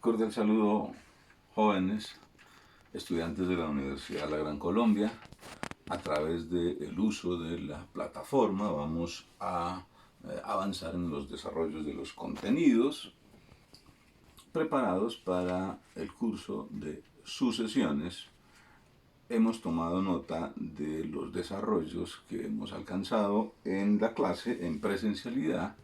Cordial saludo, jóvenes, estudiantes de la Universidad de la Gran Colombia. A través del uso de la plataforma vamos a avanzar en los desarrollos de los contenidos preparados para el curso de sucesiones. Hemos tomado nota de los desarrollos que hemos alcanzado en la clase en presencialidad.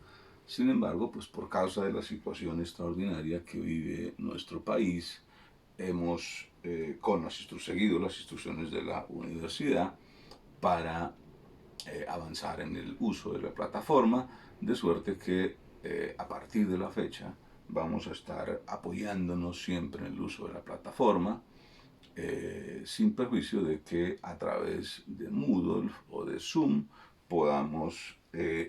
Sin embargo, pues por causa de la situación extraordinaria que vive nuestro país, hemos seguido las instrucciones de la universidad para avanzar en el uso de la plataforma, de suerte que a partir de la fecha vamos a estar apoyándonos siempre en el uso de la plataforma, sin perjuicio de que a través de Moodle o de Zoom podamos,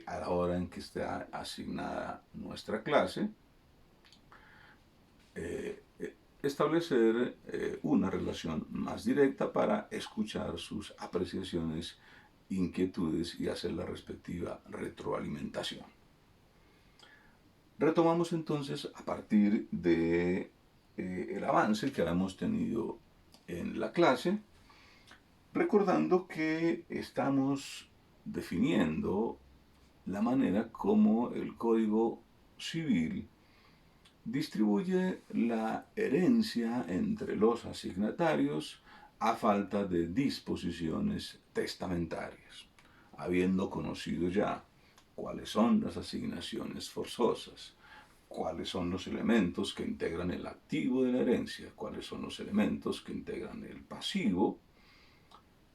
a la hora en que esté asignada nuestra clase, establecer una relación más directa para escuchar sus apreciaciones, inquietudes y hacer la respectiva retroalimentación. Retomamos entonces a partir de el avance que hemos tenido en la clase, recordando que estamos definiendo la manera como el Código Civil distribuye la herencia entre los asignatarios a falta de disposiciones testamentarias, habiendo conocido ya cuáles son las asignaciones forzosas, cuáles son los elementos que integran el activo de la herencia, cuáles son los elementos que integran el pasivo,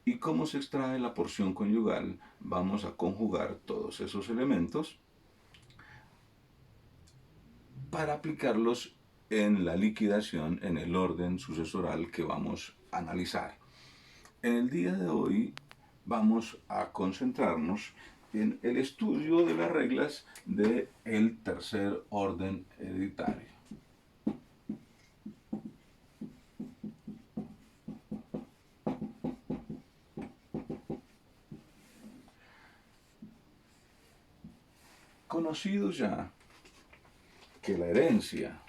y cómo se extrae la porción conyugal. Vamos a conjugar todos esos elementos para aplicarlos en la liquidación en el orden sucesoral que vamos a analizar. En el día de hoy vamos a concentrarnos en el estudio de las reglas del tercer orden hereditario. Conocido ya que la herencia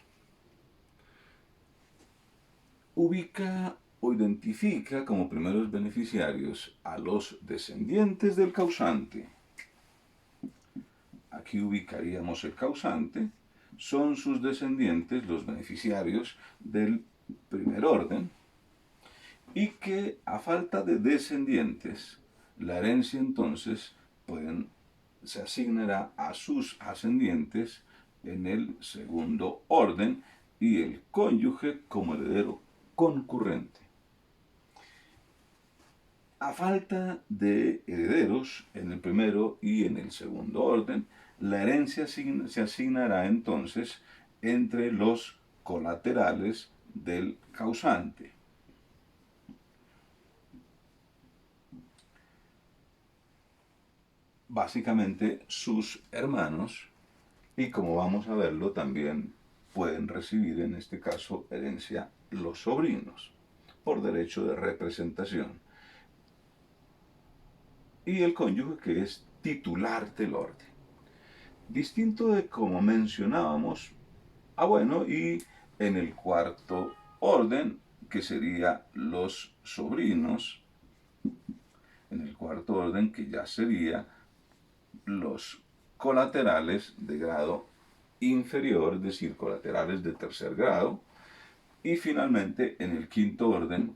ubica o identifica como primeros beneficiarios a los descendientes del causante. Aquí ubicaríamos el causante, son sus descendientes los beneficiarios del primer orden, y que a falta de descendientes, la herencia entonces se asignará a sus ascendientes en el segundo orden y el cónyuge como heredero concurrente. A falta de herederos en el primero y en el segundo orden, la herencia se asignará entonces entre los colaterales del causante. Básicamente sus hermanos, y como vamos a verlo también pueden recibir en este caso herencia los sobrinos por derecho de representación, y el cónyuge que es titular del orden. Distinto de como mencionábamos, y en el cuarto orden, que sería los sobrinos, en el cuarto orden que ya sería los colaterales de grado inferior, es decir, colaterales de tercer grado, y finalmente en el quinto orden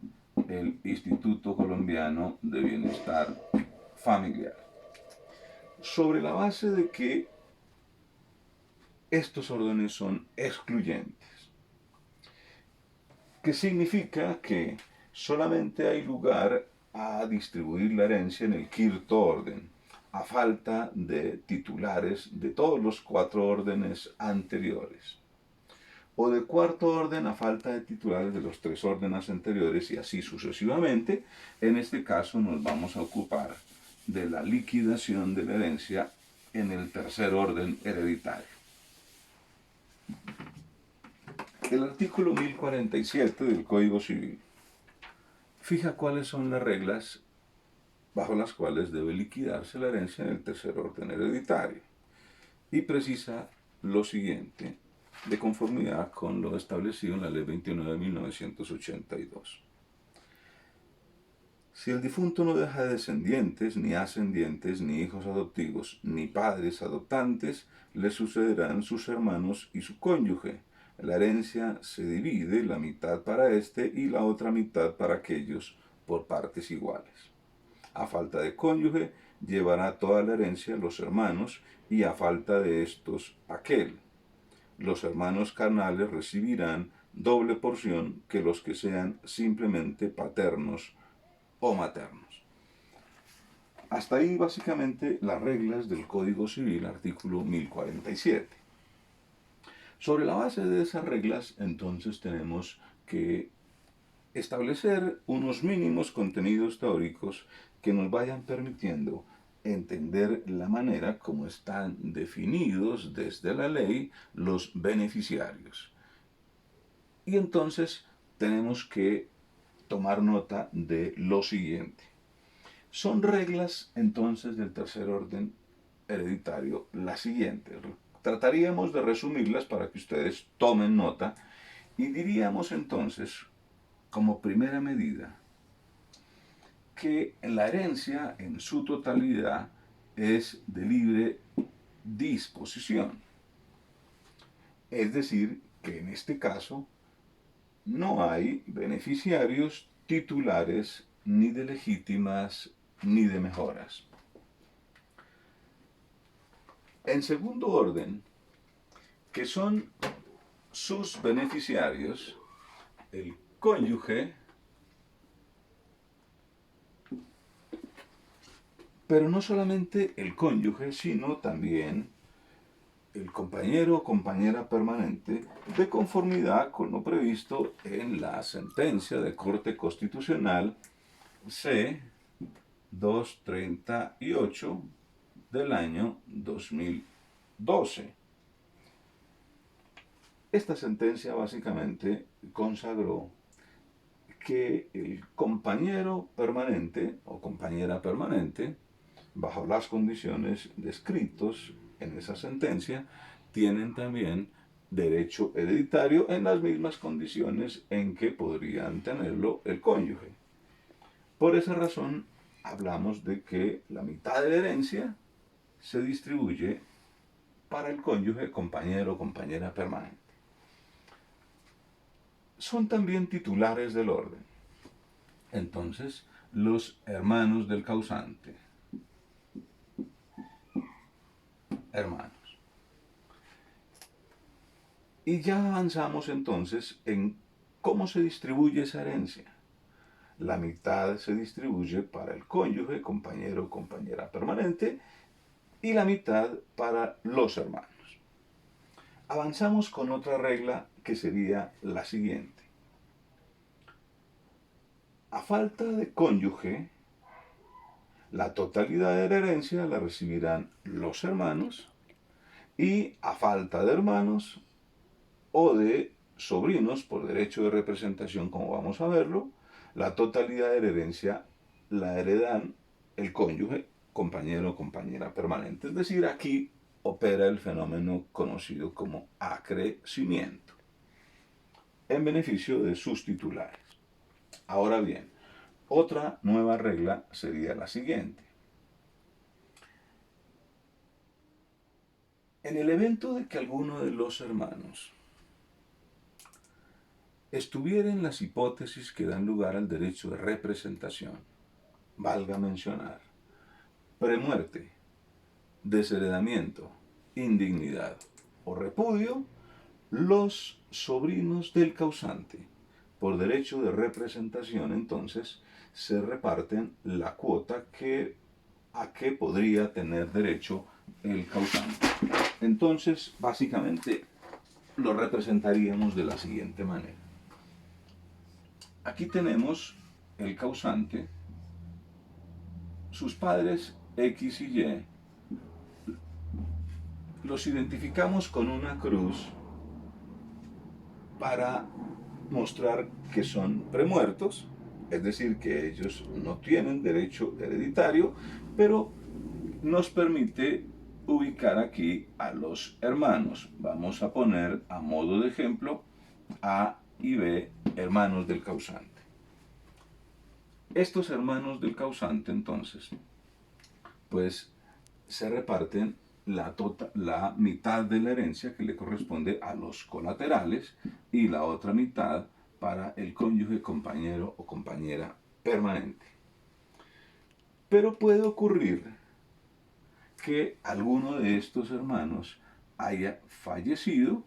el Instituto Colombiano de Bienestar Familiar. Sobre la base de que estos órdenes son excluyentes, que significa que solamente hay lugar a distribuir la herencia en el quinto orden, a falta de titulares de todos los cuatro órdenes anteriores, o de cuarto orden a falta de titulares de los tres órdenes anteriores, y así sucesivamente. En este caso nos vamos a ocupar de la liquidación de la herencia en el tercer orden hereditario. El artículo 1047 del Código Civil fija cuáles son las reglas bajo las cuales debe liquidarse la herencia en el tercer orden hereditario, y precisa lo siguiente de conformidad con lo establecido en la Ley 29 de 1982. Si el difunto no deja descendientes, ni ascendientes, ni hijos adoptivos, ni padres adoptantes, le sucederán sus hermanos y su cónyuge. La herencia se divide, la mitad para éste y la otra mitad para aquellos, por partes iguales. A falta de cónyuge, llevará toda la herencia los hermanos, y a falta de estos, aquel. Los hermanos carnales recibirán doble porción que los que sean simplemente paternos o maternos. Hasta ahí básicamente las reglas del Código Civil, artículo 1047. Sobre la base de esas reglas, entonces tenemos que establecer unos mínimos contenidos teóricos que nos vayan permitiendo entender la manera como están definidos desde la ley los beneficiarios. Y entonces tenemos que tomar nota de lo siguiente. Son reglas entonces del tercer orden hereditario las siguientes. Trataríamos de resumirlas para que ustedes tomen nota y diríamos entonces, como primera medida, que la herencia en su totalidad es de libre disposición. Es decir, que en este caso no hay beneficiarios titulares ni de legítimas ni de mejoras. En segundo orden, que son sus beneficiarios, el cónyuge, pero no solamente el cónyuge, sino también el compañero o compañera permanente, de conformidad con lo previsto en la sentencia de Corte Constitucional C-238 del año 2012. Esta sentencia básicamente consagró que el compañero permanente o compañera permanente, bajo las condiciones descritos en esa sentencia, tienen también derecho hereditario en las mismas condiciones en que podrían tenerlo el cónyuge. Por esa razón, hablamos de que la mitad de la herencia se distribuye para el cónyuge, compañero o compañera permanente. Son también titulares del orden. Entonces, los hermanos del causante. Hermanos. Y ya avanzamos entonces en cómo se distribuye esa herencia. La mitad se distribuye para el cónyuge, compañero o compañera permanente, y la mitad para los hermanos. Avanzamos con otra regla que sería la siguiente. A falta de cónyuge, la totalidad de la herencia la recibirán los hermanos, y a falta de hermanos o de sobrinos por derecho de representación, como vamos a verlo, la totalidad de la herencia la heredan el cónyuge, compañero o compañera permanente. Es decir, aquí opera el fenómeno conocido como acrecimiento en beneficio de sus titulares. Ahora bien, otra nueva regla sería la siguiente. En el evento de que alguno de los hermanos estuviera en las hipótesis que dan lugar al derecho de representación, valga mencionar, premuerte, desheredamiento, indignidad o repudio, los sobrinos del causante, por derecho de representación, entonces, se reparten la cuota a que podría tener derecho el causante. Entonces, básicamente, lo representaríamos de la siguiente manera. Aquí tenemos el causante, sus padres X y Y, los identificamos con una cruz para mostrar que son premuertos, es decir, que ellos no tienen derecho hereditario, pero nos permite ubicar aquí a los hermanos. Vamos a poner a modo de ejemplo A y B, hermanos del causante. Estos hermanos del causante, entonces, pues se reparten la mitad de la herencia que le corresponde a los colaterales y la otra mitad para el cónyuge, compañero o compañera permanente. Pero puede ocurrir que alguno de estos hermanos haya fallecido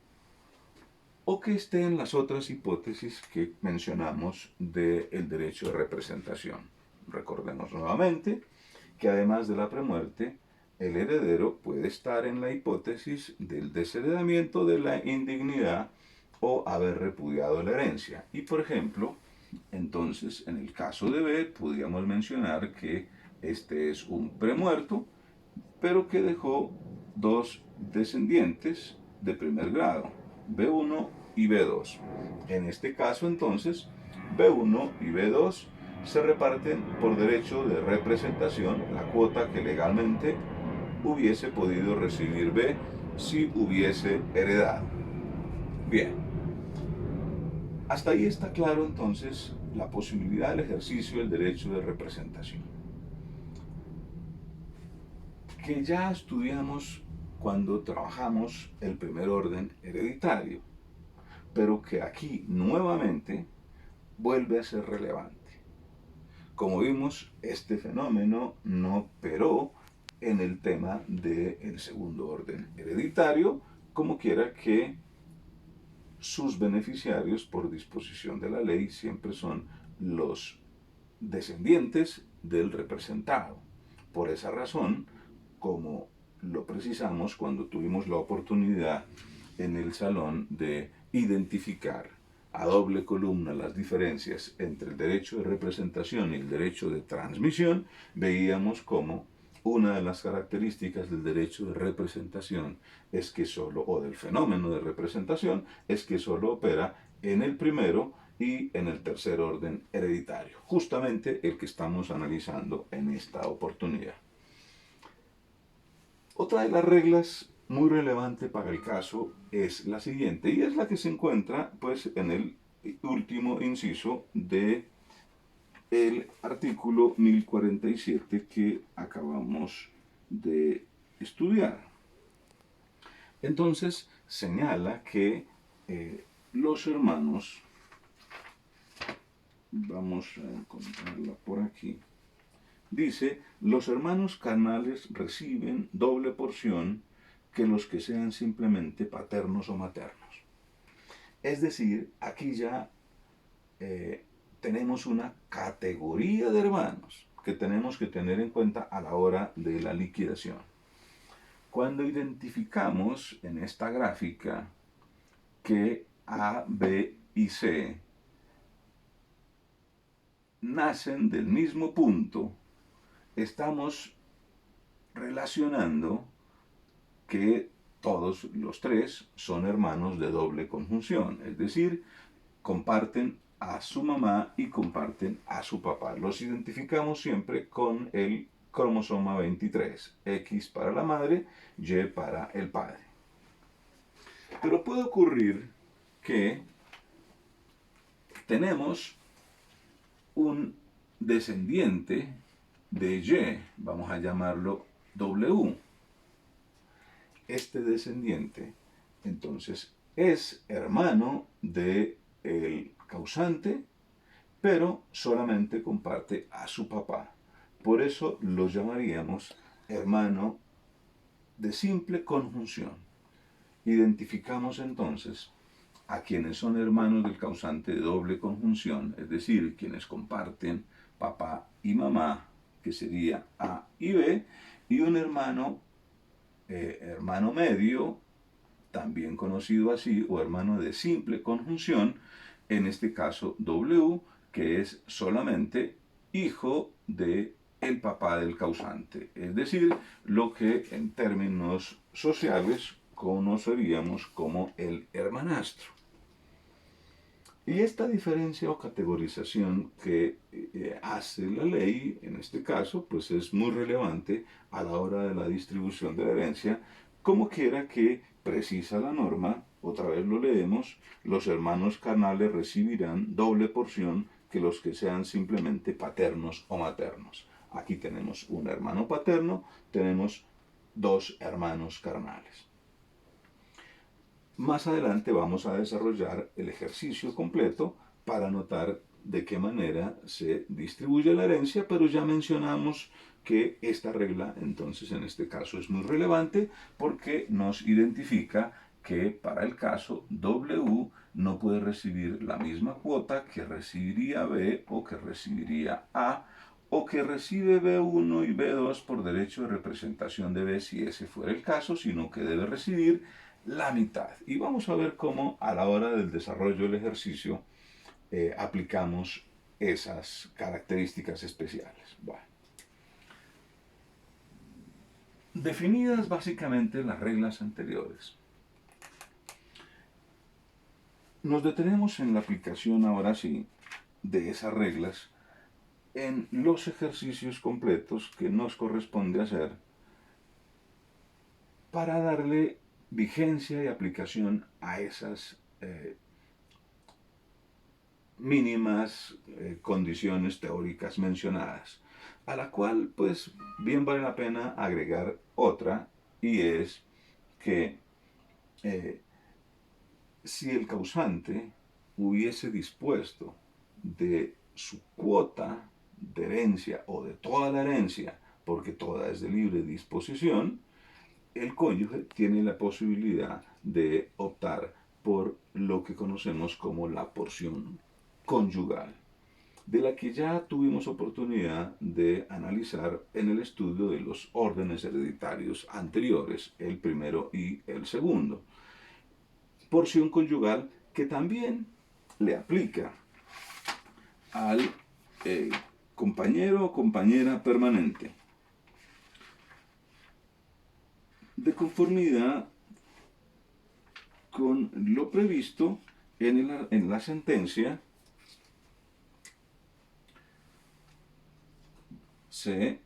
o que esté en las otras hipótesis que mencionamos del derecho de representación. Recordemos nuevamente que además de la premuerte, el heredero puede estar en la hipótesis del desheredamiento de la indignidad o haber repudiado la herencia. Y por ejemplo, entonces, en el caso de B, podríamos mencionar que este es un premuerto, pero que dejó dos descendientes de primer grado, B1 y B2. En este caso, entonces, B1 y B2 se reparten por derecho de representación la cuota que legalmente hubiese podido recibir B si hubiese heredado. Bien, hasta ahí está claro entonces la posibilidad del ejercicio del derecho de representación, que ya estudiamos cuando trabajamos el primer orden hereditario, pero que aquí nuevamente vuelve a ser relevante. Como vimos, este fenómeno no operó en el tema del segundo orden hereditario, como quiera que sus beneficiarios, por disposición de la ley, siempre son los descendientes del representado. Por esa razón, como lo precisamos cuando tuvimos la oportunidad en el salón de identificar a doble columna las diferencias entre el derecho de representación y el derecho de transmisión, veíamos cómo una de las características del derecho de representación es que solo, o del fenómeno de representación, es que solo opera en el primero y en el tercer orden hereditario, justamente el que estamos analizando en esta oportunidad. Otra de las reglas muy relevante para el caso es la siguiente, y es la que se encuentra pues en el último inciso de el artículo 1047 que acabamos de estudiar. Entonces señala que los hermanos, vamos a encontrarla por aquí, dice, los hermanos carnales reciben doble porción que los que sean simplemente paternos o maternos. Es decir, aquí ya tenemos una categoría de hermanos que tenemos que tener en cuenta a la hora de la liquidación. Cuando identificamos en esta gráfica que A, B y C nacen del mismo punto, estamos relacionando que todos los tres son hermanos de doble conjunción, es decir, comparten a su mamá y comparten a su papá. Los identificamos siempre con el cromosoma 23, X para la madre, Y para el padre. Pero puede ocurrir que tenemos un descendiente de Y, vamos a llamarlo W. Este descendiente, entonces, es hermano del causante, pero solamente comparte a su papá. Por eso lo llamaríamos hermano de simple conjunción. Identificamos entonces a quienes son hermanos del causante de doble conjunción, es decir, quienes comparten papá y mamá, que sería A y B, y un hermano medio, también conocido así, o hermano de simple conjunción, en este caso W, que es solamente hijo de el papá del causante, es decir, lo que en términos sociales conoceríamos como el hermanastro. Y esta diferencia o categorización que hace la ley, en este caso, pues es muy relevante a la hora de la distribución de la herencia, como quiera que precisa la norma, otra vez lo leemos, los hermanos carnales recibirán doble porción que los que sean simplemente paternos o maternos. Aquí tenemos un hermano paterno, tenemos dos hermanos carnales. Más adelante vamos a desarrollar el ejercicio completo para notar de qué manera se distribuye la herencia, pero ya mencionamos que esta regla entonces en este caso es muy relevante porque nos identifica que para el caso W no puede recibir la misma cuota que recibiría B o que recibiría A o que recibe B1 y B2 por derecho de representación de B si ese fuera el caso, sino que debe recibir la mitad. Y vamos a ver cómo a la hora del desarrollo del ejercicio aplicamos esas características especiales. Bueno, definidas básicamente las reglas anteriores, nos detenemos en la aplicación ahora sí de esas reglas en los ejercicios completos que nos corresponde hacer para darle vigencia y aplicación a esas mínimas condiciones teóricas mencionadas, a la cual pues bien vale la pena agregar otra, y es que eh, si el causante hubiese dispuesto de su cuota de herencia o de toda la herencia, porque toda es de libre disposición, el cónyuge tiene la posibilidad de optar por lo que conocemos como la porción conyugal, de la que ya tuvimos oportunidad de analizar en el estudio de los órdenes hereditarios anteriores, el primero y el segundo. Porción conyugal que también le aplica al compañero o compañera permanente, de conformidad con lo previsto en la sentencia C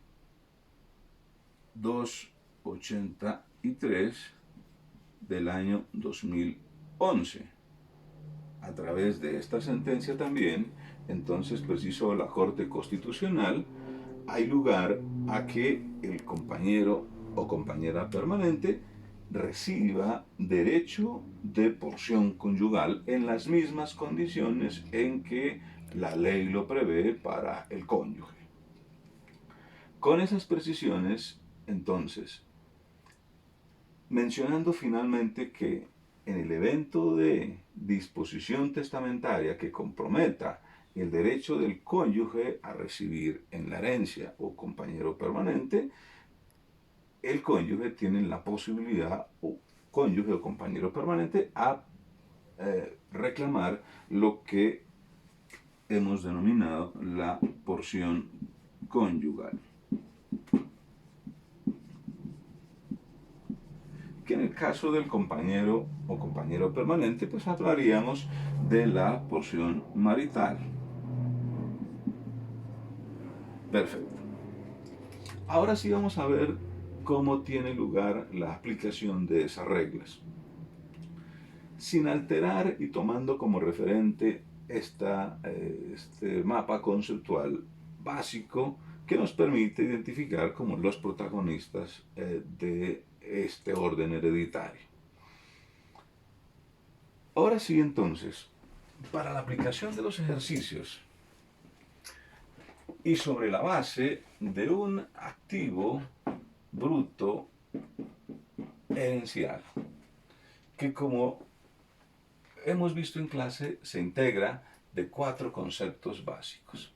283 del año 2011. A través de esta sentencia también, entonces precisó la Corte Constitucional, hay lugar a que el compañero o compañera permanente reciba derecho de porción conyugal en las mismas condiciones en que la ley lo prevé para el cónyuge. Con esas precisiones, entonces, mencionando finalmente que en el evento de disposición testamentaria que comprometa el derecho del cónyuge a recibir en la herencia o compañero permanente, el cónyuge tiene la posibilidad, o cónyuge o compañero permanente, a reclamar lo que hemos denominado la porción conyugal, que en el caso del compañero o compañero permanente, pues hablaríamos de la porción marital. Perfecto. Ahora sí vamos a ver cómo tiene lugar la aplicación de esas reglas. Sin alterar y tomando como referente este mapa conceptual básico que nos permite identificar como los protagonistas de este orden hereditario. Ahora sí, entonces, para la aplicación de los ejercicios y sobre la base de un activo bruto herencial, que como hemos visto en clase se integra de 4 conceptos básicos.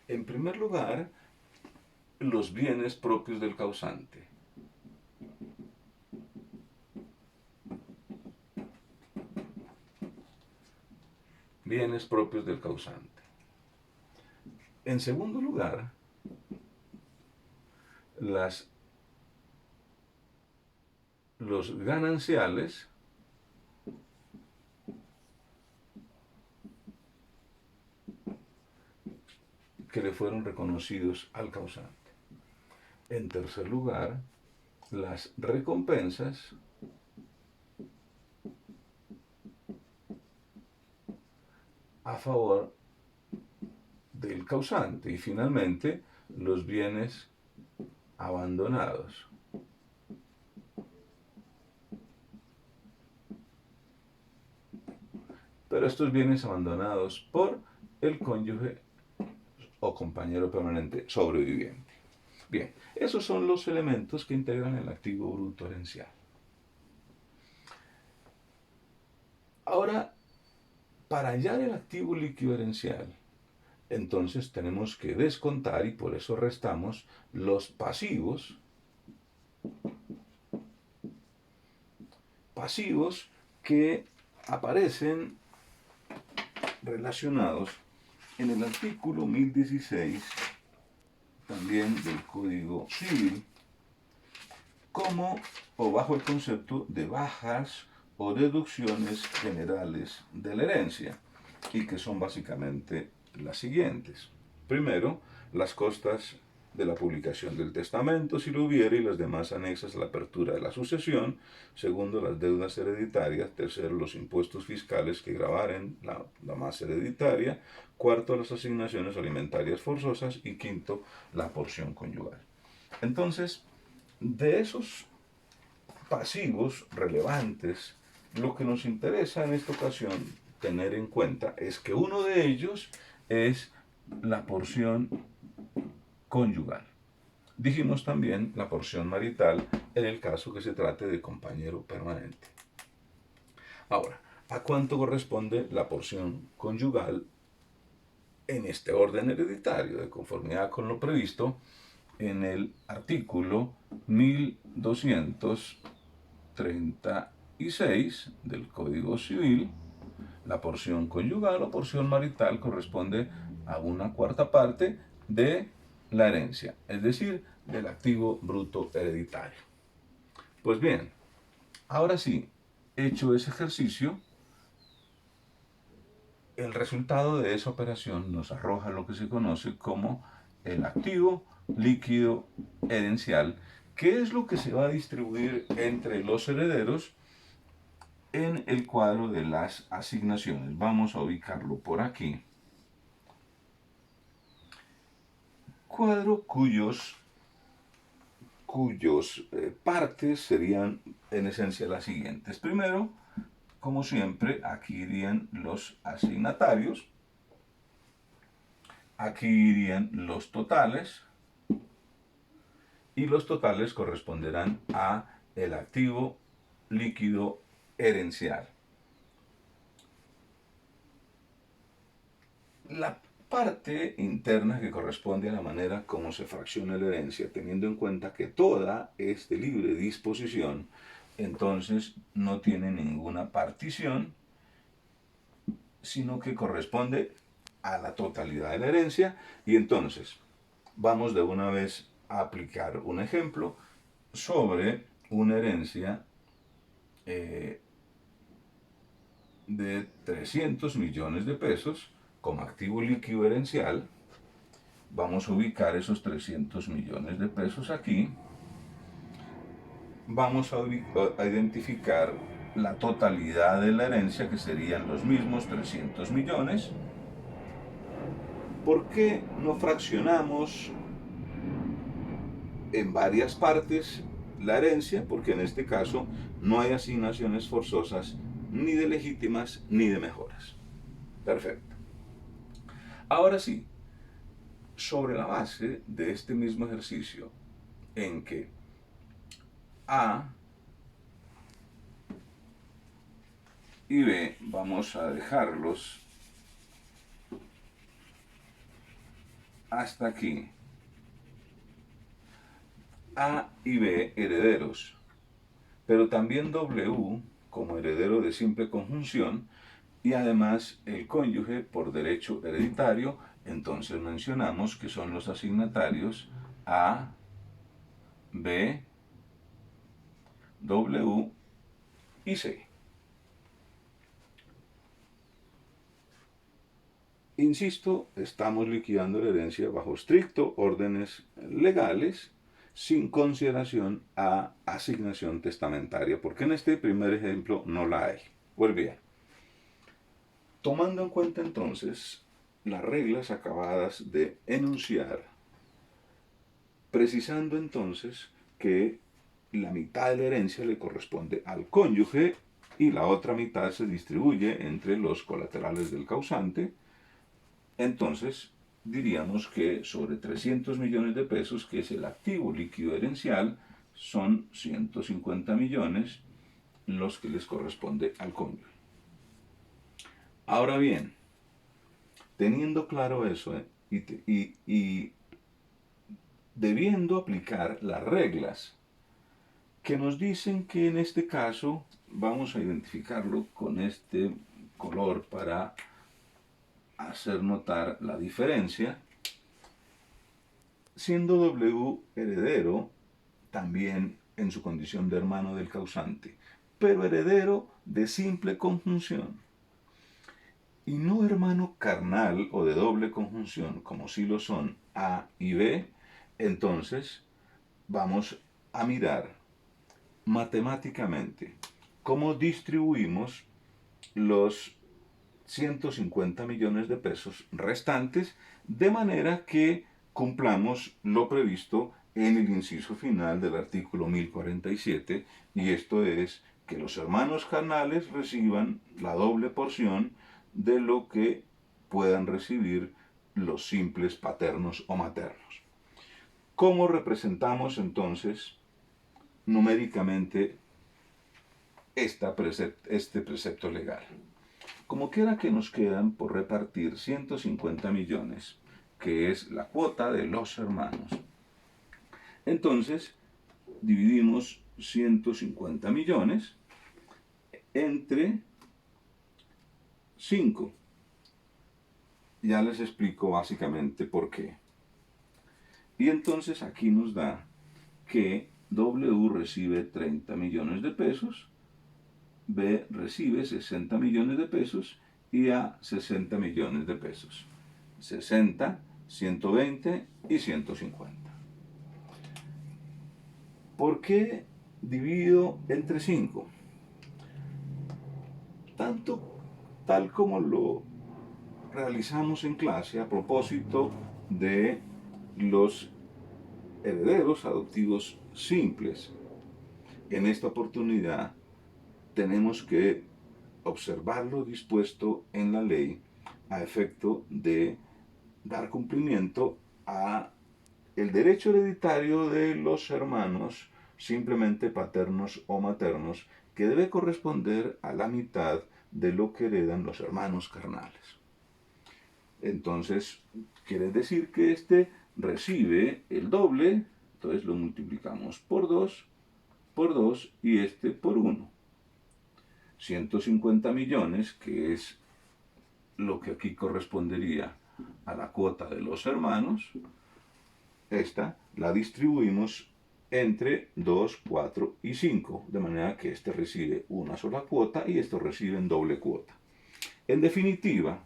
En primer lugar, los bienes propios del causante. Bienes propios del causante. En segundo lugar, los gananciales que le fueron reconocidos al causante. En tercer lugar, las recompensas a favor del causante. Y finalmente, los bienes abandonados. Pero estos bienes abandonados por el cónyuge o compañero permanente sobreviviente. Bien, esos son los elementos que integran el activo bruto herencial. Ahora, para hallar el activo líquido herencial, entonces tenemos que descontar, y por eso restamos, los pasivos que aparecen relacionados en el artículo 1016 también del Código Civil, como o bajo el concepto de bajas o deducciones generales de la herencia, y que son básicamente las siguientes. Primero, las costas de la publicación del testamento, si lo hubiera, y las demás anexas a la apertura de la sucesión. Segundo, las deudas hereditarias. Tercero, los impuestos fiscales que gravaren la masa hereditaria. Cuarto, las asignaciones alimentarias forzosas. Y quinto, la porción conyugal. Entonces, de esos pasivos relevantes, lo que nos interesa en esta ocasión tener en cuenta es que uno de ellos es la porción conyugal. Dijimos también la porción marital en el caso que se trate de compañero permanente. Ahora, ¿a cuánto corresponde la porción conyugal en este orden hereditario, de conformidad con lo previsto en el artículo 1236 del Código Civil? La porción conyugal o porción marital corresponde a una cuarta parte de la herencia, es decir, del activo bruto hereditario. Pues bien, ahora sí, hecho ese ejercicio, el resultado de esa operación nos arroja lo que se conoce como el activo líquido herencial, que es lo que se va a distribuir entre los herederos en el cuadro de las asignaciones. Vamos a ubicarlo por aquí. Cuadro cuyos partes serían en esencia las siguientes. Primero, como siempre, aquí irían los asignatarios, aquí irían los totales, y los totales corresponderán a el activo líquido herencial. La parte interna que corresponde a la manera como se fracciona la herencia, teniendo en cuenta que toda es de libre disposición, entonces no tiene ninguna partición, sino que corresponde a la totalidad de la herencia. Y entonces vamos de una vez a aplicar un ejemplo sobre una herencia de 300 millones de pesos como activo líquido herencial. Vamos a ubicar esos 300 millones de pesos aquí. Vamos a identificar la totalidad de la herencia, que serían los mismos 300 millones. ¿Por qué no fraccionamos en varias partes la herencia? Porque en este caso no hay asignaciones forzosas, ni de legítimas ni de mejoras. Perfecto. Ahora sí, sobre la base de este mismo ejercicio, en que A y B vamos a dejarlos hasta aquí. A y B herederos, pero también W como heredero de simple conjunción, y además el cónyuge por derecho hereditario. Entonces mencionamos que son los asignatarios A, B, W y C. Insisto, estamos liquidando la herencia bajo estricto órdenes legales, sin consideración a asignación testamentaria, porque en este primer ejemplo no la hay. Pues bien, tomando en cuenta entonces las reglas acabadas de enunciar, precisando entonces que la mitad de la herencia le corresponde al cónyuge y la otra mitad se distribuye entre los colaterales del causante, entonces diríamos que sobre 300 millones de pesos, que es el activo líquido herencial, son 150 millones los que les corresponde al cónyuge. Ahora bien, teniendo claro eso y debiendo aplicar las reglas que nos dicen que en este caso vamos a identificarlo con este color para hacer notar la diferencia, siendo W heredero también en su condición de hermano del causante, pero heredero de simple conjunción y no hermano carnal o de doble conjunción, como si lo son A y B, entonces vamos a mirar matemáticamente cómo distribuimos los 150 millones de pesos restantes, de manera que cumplamos lo previsto en el inciso final del artículo 1047, y esto es que los hermanos carnales reciban la doble porción de lo que puedan recibir los simples paternos o maternos. ¿Cómo representamos entonces numéricamente este precepto legal? Como quiera que nos quedan por repartir 150 millones, que es la cuota de los hermanos. Entonces, dividimos 150 millones entre 5. Ya les explico básicamente por qué. Y entonces aquí nos da que W recibe 30 millones de pesos, B recibe 60 millones de pesos y A 60 millones de pesos. 60, 120 y 150. ¿Por qué divido entre 5? Tal como lo realizamos en clase a propósito de los herederos adoptivos simples. En esta oportunidad tenemos que observar lo dispuesto en la ley a efecto de dar cumplimiento a el derecho hereditario de los hermanos, simplemente paternos o maternos, que debe corresponder a la mitad de lo que heredan los hermanos carnales. Entonces, quiere decir que este recibe el doble, entonces lo multiplicamos por 2 y este por 1. 150 millones, que es lo que aquí correspondería a la cuota de los hermanos, esta la distribuimos entre 2, 4 y 5, de manera que este recibe una sola cuota y estos reciben doble cuota. En definitiva,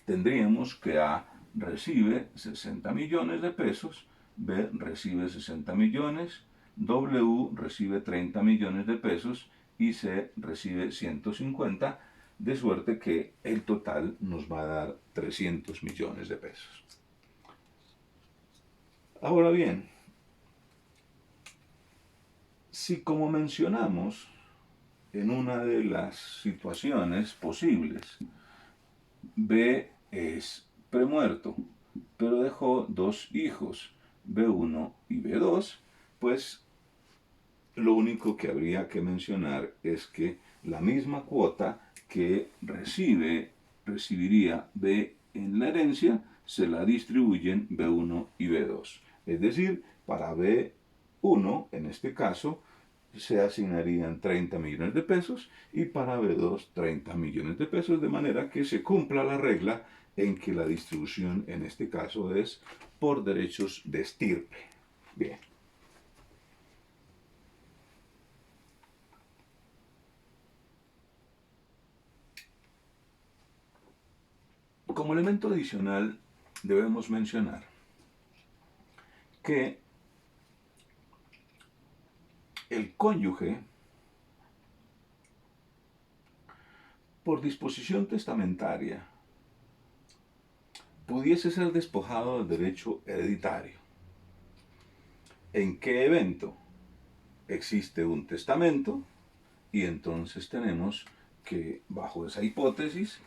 tendríamos que A recibe 60 millones de pesos, B recibe 60 millones, W recibe 30 millones de pesos y C recibe 150, de suerte que el total nos va a dar 300 millones de pesos. Ahora bien, si como mencionamos en una de las situaciones posibles, B es premuerto, pero dejó 2 hijos, B1 y B2, pues lo único que habría que mencionar es que la misma cuota que recibiría B en la herencia, se la distribuyen B1 y B2. Es decir, para B1, en este caso, se asignarían 30 millones de pesos y para B2 30 millones de pesos, de manera que se cumpla la regla en que la distribución en este caso es por derechos de estirpe. Bien. Como elemento adicional debemos mencionar que el cónyuge, por disposición testamentaria, pudiese ser despojado del derecho hereditario. ¿En qué evento? Existe un testamento y entonces tenemos que, bajo esa hipótesis,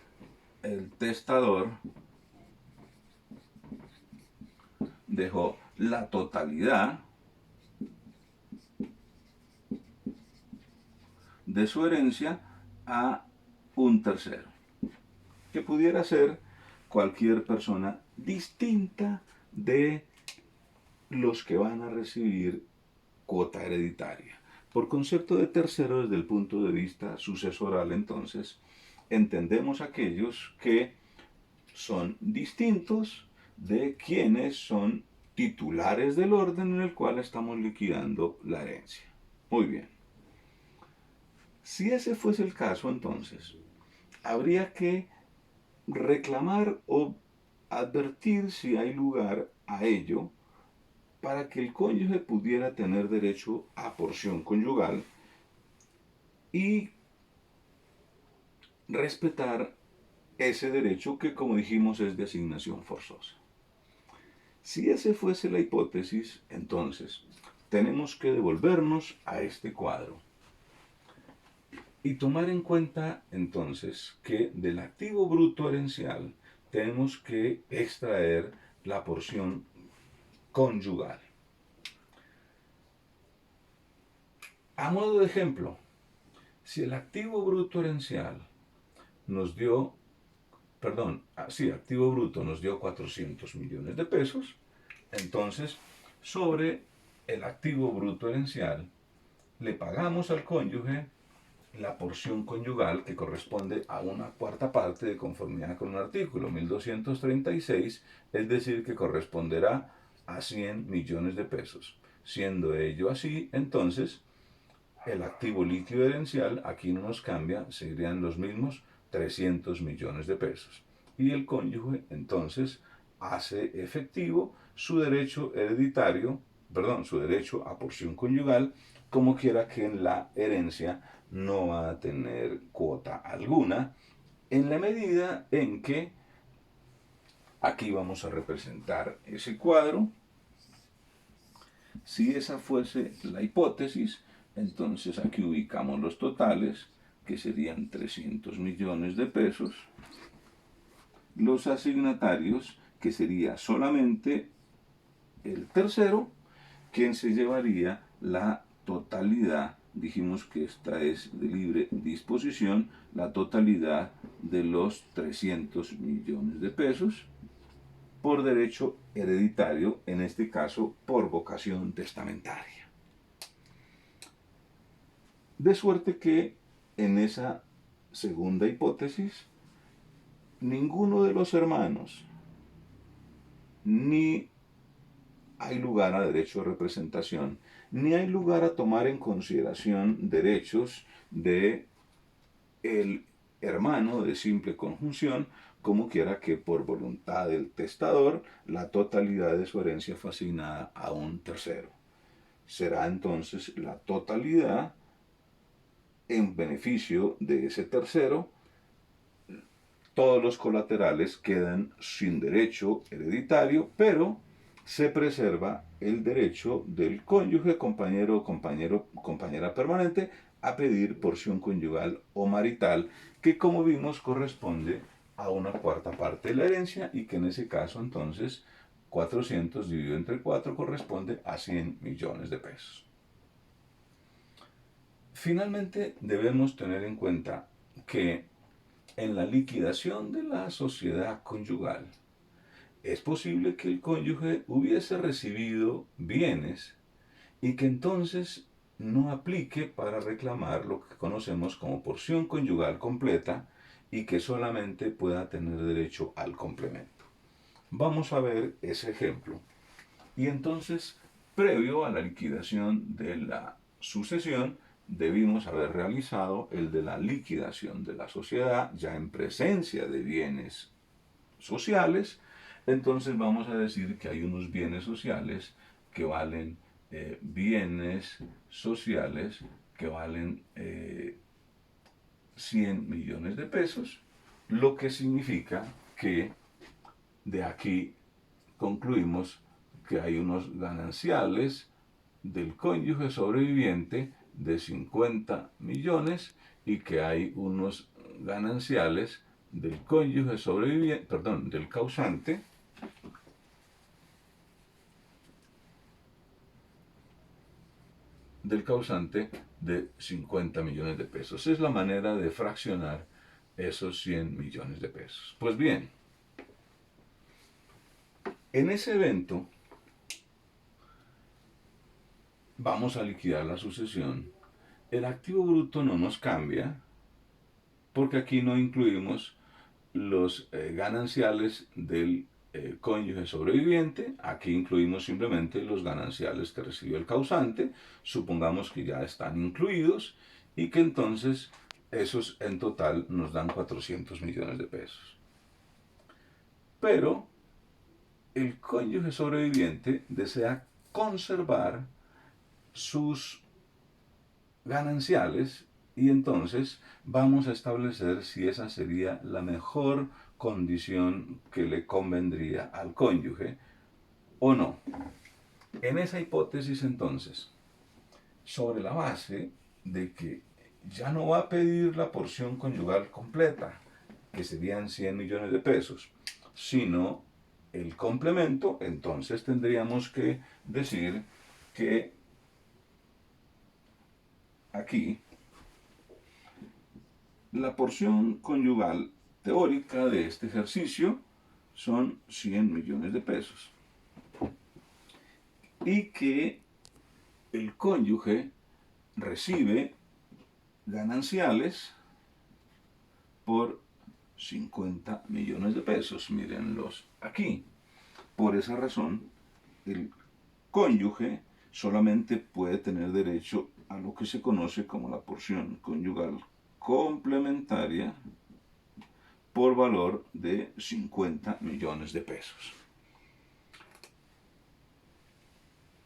el testador dejó la totalidad de su herencia a un tercero, que pudiera ser cualquier persona distinta de los que van a recibir cuota hereditaria. Por concepto de tercero, desde el punto de vista sucesoral, entonces, entendemos aquellos que son distintos de quienes son titulares del orden en el cual estamos liquidando la herencia. Muy bien. Si ese fuese el caso, entonces, habría que reclamar o advertir si hay lugar a ello para que el cónyuge pudiera tener derecho a porción conyugal y respetar ese derecho que, como dijimos, es de asignación forzosa. Si esa fuese la hipótesis, entonces tenemos que devolvernos a este cuadro y tomar en cuenta entonces que del activo bruto herencial tenemos que extraer la porción conyugal. A modo de ejemplo, si el activo bruto herencial nos dio, activo bruto nos dio 400 millones de pesos, entonces sobre el activo bruto herencial le pagamos al cónyuge la porción conyugal que corresponde a una cuarta parte de conformidad con el artículo 1236, es decir, que corresponderá a 100 millones de pesos. Siendo ello así, entonces, el activo líquido herencial, aquí no nos cambia, serían los mismos 300 millones de pesos. Y el cónyuge, entonces, hace efectivo su derecho hereditario, su derecho a porción conyugal, como quiera que en la herencia no va a tener cuota alguna, en la medida en que aquí vamos a representar ese cuadro. Si esa fuese la hipótesis, entonces aquí ubicamos los totales, que serían 300 millones de pesos, los asignatarios, que sería solamente el tercero, quien se llevaría la totalidad, dijimos que esta es de libre disposición, la totalidad de los 300 millones de pesos, por derecho hereditario, en este caso por vocación testamentaria. De suerte que en esa segunda hipótesis, ninguno de los hermanos, ni hay lugar a derecho de representación, ni hay lugar a tomar en consideración derechos de el hermano de simple conjunción, como quiera que por voluntad del testador la totalidad de su herencia fue asignada a un tercero. Será entonces la totalidad en beneficio de ese tercero. Todos los colaterales quedan sin derecho hereditario, pero se preserva el derecho del cónyuge, compañero, compañera permanente a pedir porción conyugal o marital, que como vimos corresponde a una cuarta parte de la herencia y que en ese caso entonces 400 dividido entre 4 corresponde a 100 millones de pesos. Finalmente debemos tener en cuenta que en la liquidación de la sociedad conyugal es posible que el cónyuge hubiese recibido bienes y que entonces no aplique para reclamar lo que conocemos como porción conyugal completa y que solamente pueda tener derecho al complemento. Vamos a ver ese ejemplo. Y entonces, previo a la liquidación de la sucesión, debimos haber realizado el de la liquidación de la sociedad ya en presencia de bienes sociales, entonces vamos a decir que hay unos bienes sociales que valen bienes sociales que valen 100 millones de pesos, lo que significa que de aquí concluimos que hay unos gananciales del cónyuge sobreviviente de 50 millones y que hay unos gananciales del cónyuge sobreviviente, perdón, del causante de 50 millones de pesos. Es la manera de fraccionar esos 100 millones de pesos. Pues bien, en ese evento vamos a liquidar la sucesión. El activo bruto no nos cambia porque aquí no incluimos los gananciales del cónyuge sobreviviente. Aquí incluimos simplemente los gananciales que recibió el causante. Supongamos que ya están incluidos y que entonces esos en total nos dan 400 millones de pesos. Pero el cónyuge sobreviviente desea conservar sus gananciales y entonces vamos a establecer si esa sería la mejor condición que le convendría al cónyuge o no. En esa hipótesis entonces, sobre la base de que ya no va a pedir la porción conyugal completa, que serían 100 millones de pesos, sino el complemento, entonces tendríamos que decir que aquí la porción conyugal teórica de este ejercicio son 100 millones de pesos y que el cónyuge recibe gananciales por 50 millones de pesos. Mírenlos aquí. Por esa razón, el cónyuge solamente puede tener derecho a lo que se conoce como la porción conyugal complementaria por valor de 50 millones de pesos.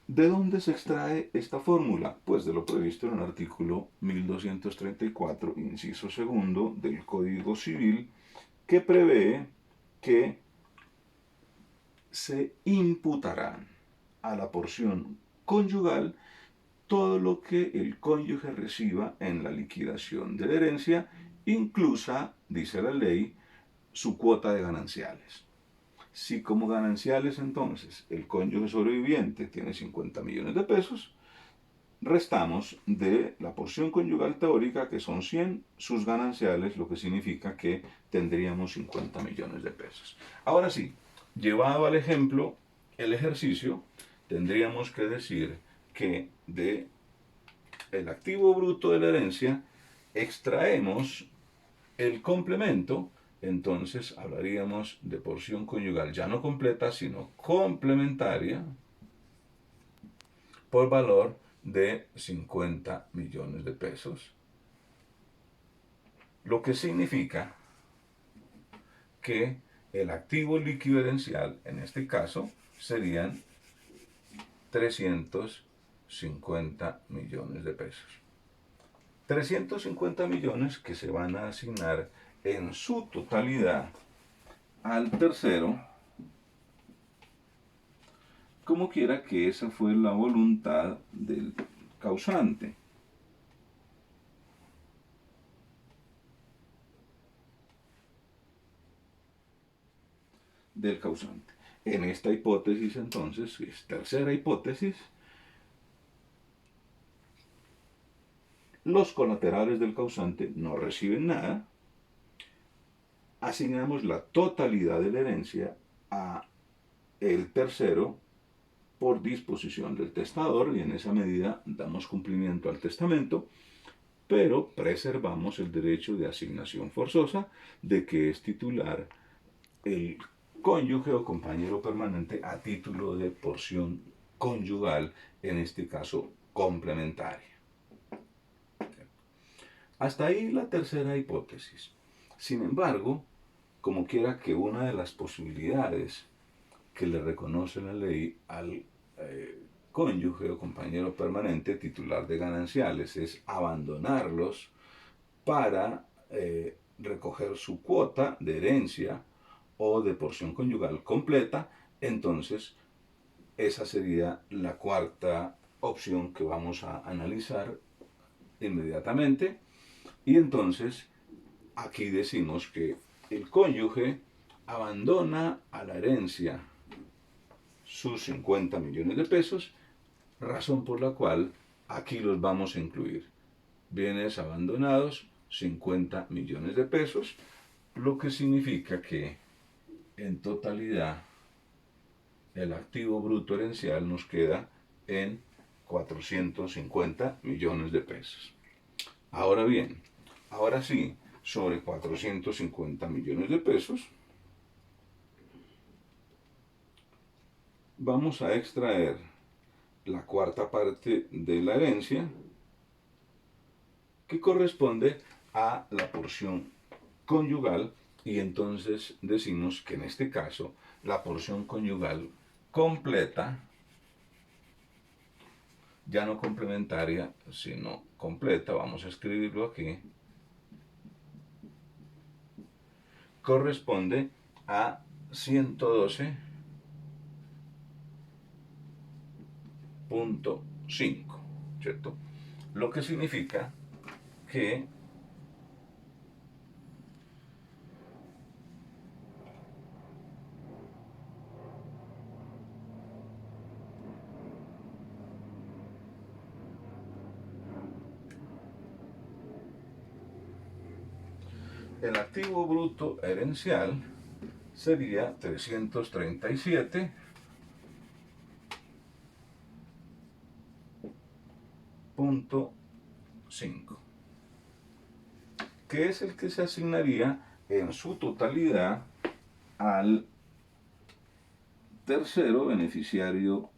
¿De dónde se extrae esta fórmula? Pues de lo previsto en el artículo 1234, inciso segundo del Código Civil, que prevé que se imputarán a la porción conyugal todo lo que el cónyuge reciba en la liquidación de la herencia, inclusa, dice la ley, su cuota de gananciales. Si como gananciales entonces el cónyuge sobreviviente tiene 50 millones de pesos, restamos de la porción conyugal teórica, que son 100, sus gananciales, lo que significa que tendríamos 50 millones de pesos. Ahora sí, llevado al ejemplo, el ejercicio, tendríamos que decir que de el activo bruto de la herencia extraemos el complemento, entonces hablaríamos de porción conyugal ya no completa, sino complementaria, por valor de 50 millones de pesos. Lo que significa que el activo líquido herencial, en este caso, serían 350 millones de pesos. 350 millones que se van a asignar en su totalidad al tercero, como quiera que esa fue la voluntad del causante. En esta hipótesis, entonces, que es tercera hipótesis, los colaterales del causante no reciben nada, asignamos la totalidad de la herencia a el tercero por disposición del testador y en esa medida damos cumplimiento al testamento, pero preservamos el derecho de asignación forzosa de que es titular el cónyuge o compañero permanente a título de porción conyugal, en este caso complementaria. Hasta ahí la tercera hipótesis. Sin embargo, como quiera que una de las posibilidades que le reconoce la ley al cónyuge o compañero permanente titular de gananciales es abandonarlos para recoger su cuota de herencia o de porción conyugal completa. Entonces esa sería la cuarta opción que vamos a analizar inmediatamente. Y entonces aquí decimos que el cónyuge abandona a la herencia sus 50 millones de pesos, razón por la cual aquí los vamos a incluir. Bienes abandonados, 50 millones de pesos, lo que significa que en totalidad el activo bruto herencial nos queda en 450 millones de pesos. Ahora bien, ahora sí, sobre 450 millones de pesos, vamos a extraer la cuarta parte de la herencia, que corresponde a la porción conyugal, y entonces decimos que en este caso la porción conyugal completa, ya no complementaria, sino completa, vamos a escribirlo aquí, corresponde a 112.5, ¿cierto? Lo que significa que el activo bruto herencial sería 337.5, que es el que se asignaría en su totalidad al tercero beneficiario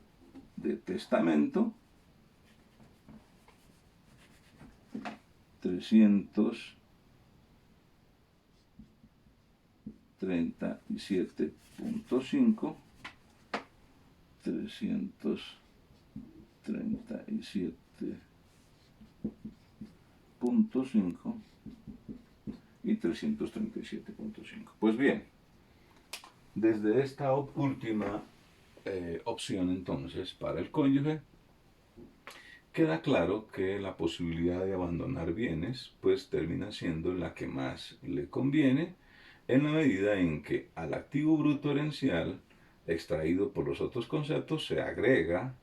de testamento, 337.5, 337.5 y 337.5. Pues bien, desde esta última opción entonces para el cónyuge, queda claro que la posibilidad de abandonar bienes pues termina siendo la que más le conviene, en la medida en que al activo bruto herencial extraído por los otros conceptos se agrega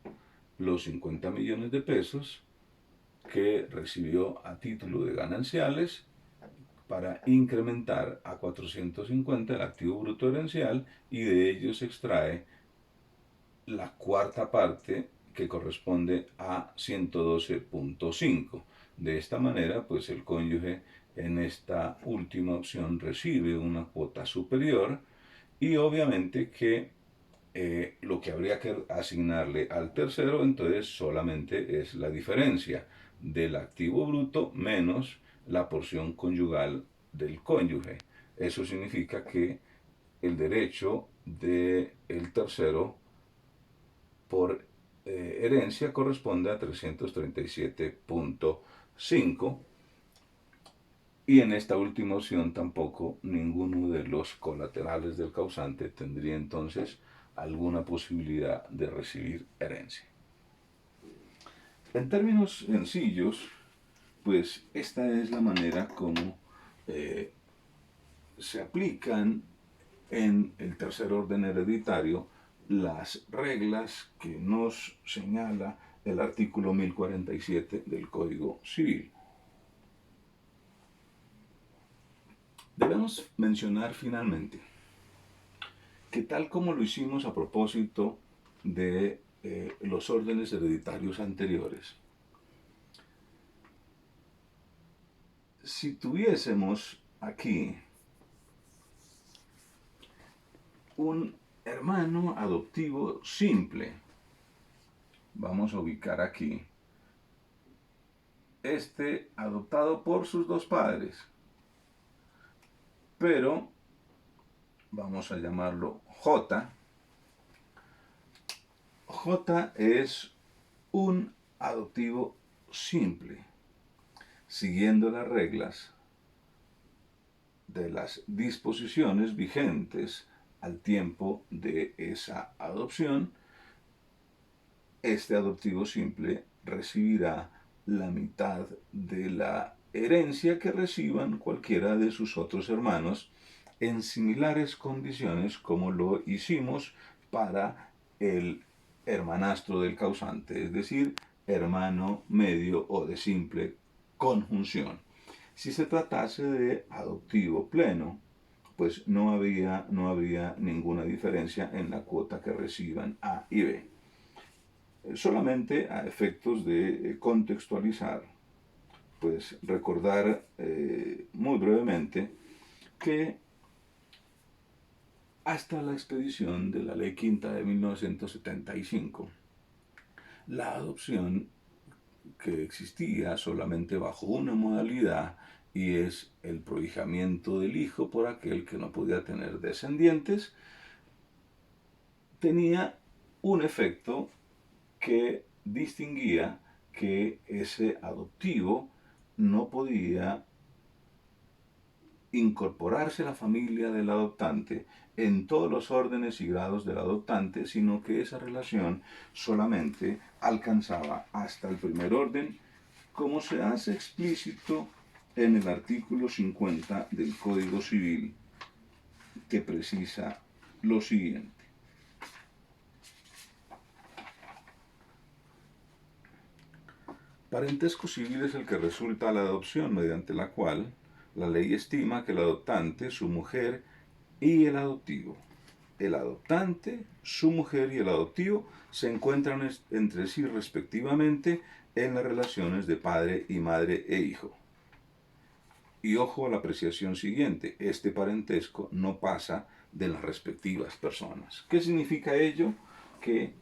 los 50 millones de pesos que recibió a título de gananciales para incrementar a 450 el activo bruto herencial, y de ellos se extrae la cuarta parte que corresponde a 112.5. De esta manera, pues el cónyuge en esta última opción recibe una cuota superior, y obviamente que lo que habría que asignarle al tercero entonces solamente es la diferencia del activo bruto menos la porción conyugal del cónyuge. Eso significa que el derecho del tercero por herencia corresponde a 337.5, y en esta última opción tampoco ninguno de los colaterales del causante tendría entonces alguna posibilidad de recibir herencia. En términos sencillos, pues esta es la manera como se aplican en el tercer orden hereditario las reglas que nos señala el artículo 1047 del Código Civil. Debemos mencionar finalmente que, tal como lo hicimos a propósito de los órdenes hereditarios anteriores, si tuviésemos aquí un hermano adoptivo simple, vamos a ubicar aquí, adoptado por sus dos padres, pero vamos a llamarlo J. J es un adoptivo simple, siguiendo las reglas de las disposiciones vigentes al tiempo de esa adopción. Este adoptivo simple recibirá la mitad de la herencia que reciban cualquiera de sus otros hermanos en similares condiciones como lo hicimos para el hermanastro del causante, es decir, hermano medio o de simple conjunción. Si se tratase de adoptivo pleno, pues no habría ninguna diferencia en la cuota que reciban A y B. Solamente a efectos de contextualizar, pues recordar muy brevemente que hasta la expedición de la Ley Quinta de 1975, la adopción que existía solamente bajo una modalidad, y es el prohijamiento del hijo por aquel que no podía tener descendientes, tenía un efecto que distinguía que ese adoptivo no podía incorporarse a la familia del adoptante en todos los órdenes y grados del adoptante, sino que esa relación solamente alcanzaba hasta el primer orden, como se hace explícito en el artículo 50 del Código Civil, que precisa lo siguiente. Parentesco civil es el que resulta a la adopción, mediante la cual la ley estima que el adoptante, su mujer y el adoptivo. El adoptante, su mujer y el adoptivo se encuentran entre sí respectivamente en las relaciones de padre y madre e hijo. Y ojo a la apreciación siguiente, este parentesco no pasa de las respectivas personas. ¿Qué significa ello? Que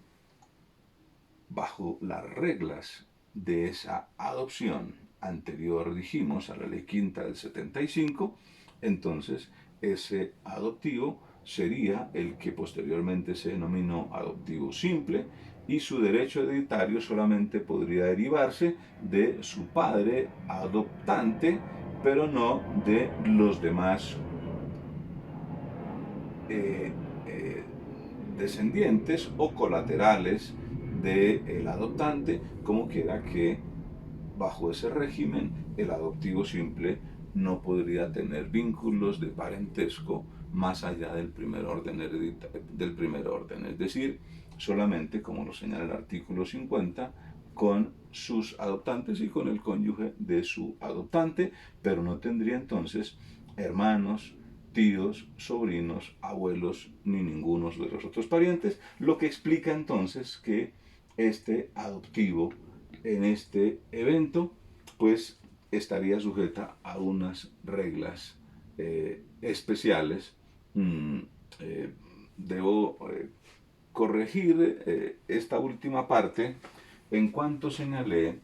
bajo las reglas de esa adopción anterior, dijimos, a la ley quinta del 75, entonces ese adoptivo sería el que posteriormente se denominó adoptivo simple, y su derecho hereditario solamente podría derivarse de su padre adoptante, pero no de los demás eh, eh, descendientes o colaterales del adoptante, como quiera que bajo ese régimen el adoptivo simple no podría tener vínculos de parentesco más allá del primer orden es decir, solamente, como lo señala el artículo 50, con sus adoptantes y con el cónyuge de su adoptante, pero no tendría entonces hermanos, tíos, sobrinos, abuelos, ni ninguno de los otros parientes, lo que explica entonces que este adoptivo en este evento pues estaría sujeta a unas reglas especiales. Eh, Debo corregir esta última parte en cuanto señalé